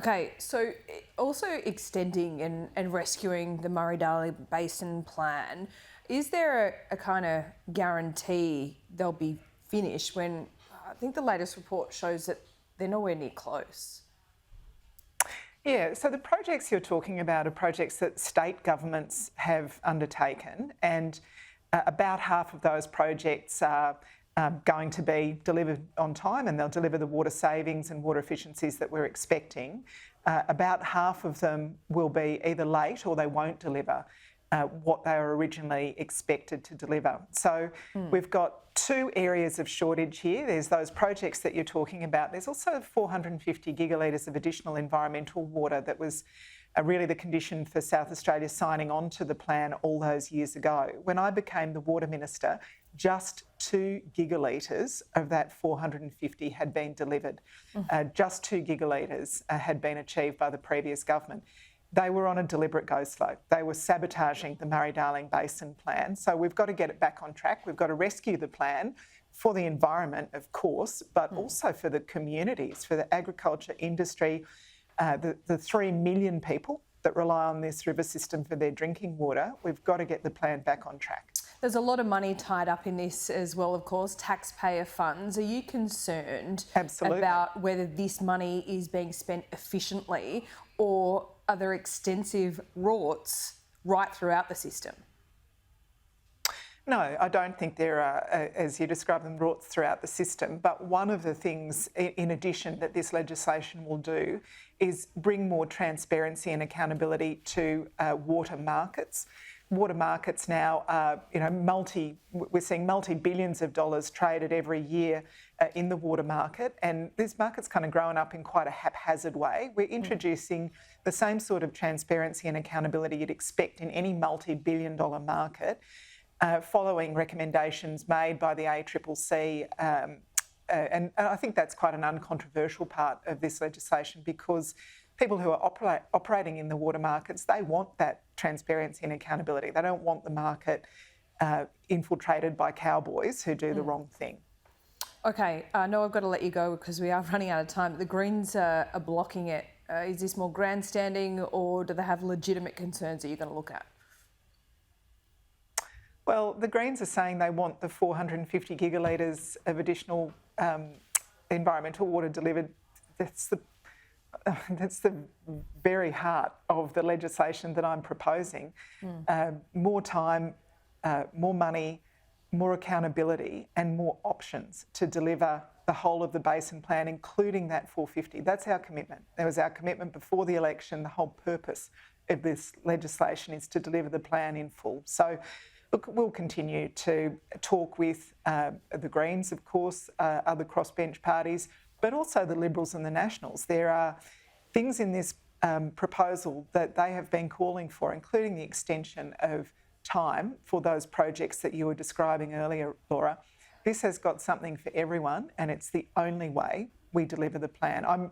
Okay, so also extending and rescuing the Murray-Darling Basin Plan, is there a kind of guarantee they'll be finished when I think the latest report shows that they're nowhere near close? Yeah, so the projects you're talking about are projects that state governments have undertaken, and about half of those projects are going to be delivered on time, and they'll deliver the water savings and water efficiencies that we're expecting. About half of them will be either late or they won't deliver what they were originally expected to deliver. So we've got two areas of shortage here. There's those projects that you're talking about. There's also 450 gigalitres of additional environmental water that was really the condition for South Australia signing on to the plan all those years ago. When I became the Water Minister, just 2 gigalitres of that 450 had been delivered. Just 2 gigalitres had been achieved by the previous government. They were on a deliberate go slow. They were sabotaging the Murray-Darling Basin Plan. So we've got to get it back on track. We've got to rescue the plan for the environment, of course, but also for the communities, for the agriculture industry, the 3 million people that rely on this river system for their drinking water. We've got to get the plan back on track. There's a lot of money tied up in this as well, of course, taxpayer funds. Are you concerned about whether this money is being spent efficiently, or are there extensive rorts right throughout the system? No, I don't think there are, as you describe them, rorts throughout the system. But one of the things, in addition, that this legislation will do is bring more transparency and accountability to water markets. Water markets now are, we're seeing multi-billions of dollars traded every year in the water market, and this market's kind of grown up in quite a haphazard way. We're introducing the same sort of transparency and accountability you'd expect in any multi-billion dollar market, following recommendations made by the ACCC. And I think that's quite an uncontroversial part of this legislation, because people who are operating in the water markets, they want that transparency and accountability. They don't want the market infiltrated by cowboys who do the wrong thing. Okay, I know I've got to let you go because we are running out of time. The Greens are blocking it. Is this more grandstanding, or do they have legitimate concerns that you're going to look at? Well, the Greens are saying they want the 450 gigalitres of additional environmental water delivered. That's the very heart of the legislation that I'm proposing. More time, more money, more accountability and more options to deliver the whole of the Basin Plan, including that 450. That's our commitment. That was our commitment before the election. The whole purpose of this legislation is to deliver the plan in full. So look, we'll continue to talk with the Greens, of course, other crossbench parties, but also the Liberals and the Nationals. There are things in this proposal that they have been calling for, including the extension of time for those projects that you were describing earlier, Laura. This has got something for everyone, and it's the only way we deliver the plan. I'm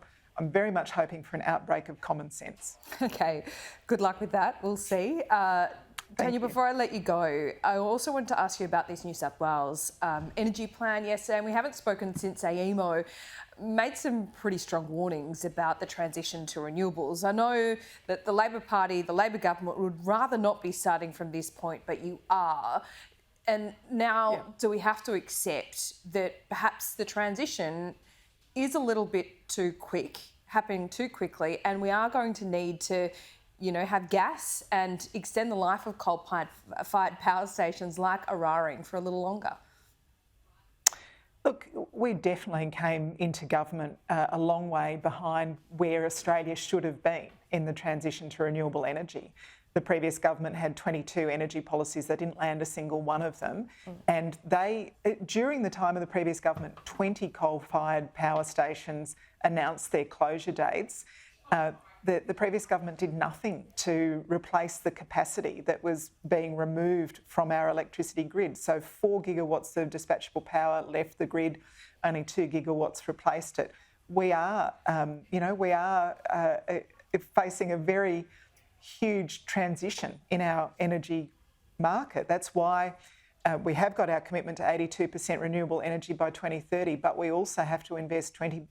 very much hoping for an outbreak of common sense. Okay, good luck with that. We'll see. Tanya, before I let you go, I also wanted to ask you about this New South Wales energy plan yesterday, and we haven't spoken since AEMO made some pretty strong warnings about the transition to renewables. I know that the Labor Party, the Labor government, would rather not be starting from this point, but you are. And now, do we have to accept that perhaps the transition is a little bit too quick, happening too quickly, and we are going to need to have gas and extend the life of coal-fired power stations like Eraring for a little longer? Look, we definitely came into government a long way behind where Australia should have been in the transition to renewable energy. The previous government had 22 energy policies. They didn't land a single one of them. And during the time of the previous government, 20 coal-fired power stations announced their closure dates. The previous government did nothing to replace the capacity that was being removed from our electricity grid. So 4 gigawatts of dispatchable power left the grid, only 2 gigawatts replaced it. We are facing a very huge transition in our energy market. That's why we have got our commitment to 82% renewable energy by 2030, but we also have to invest $20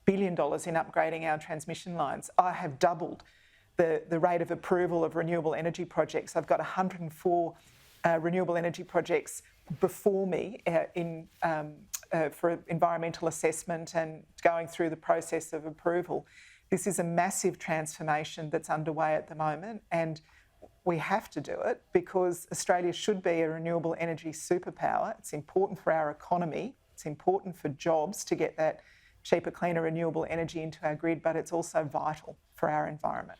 billion in upgrading our transmission lines. I have doubled the rate of approval of renewable energy projects. I've got 104 renewable energy projects before me for environmental assessment and going through the process of approval. This is a massive transformation that's underway at the moment, and we have to do it because Australia should be a renewable energy superpower. It's important for our economy. It's important for jobs to get that cheaper, cleaner renewable energy into our grid, but it's also vital for our environment.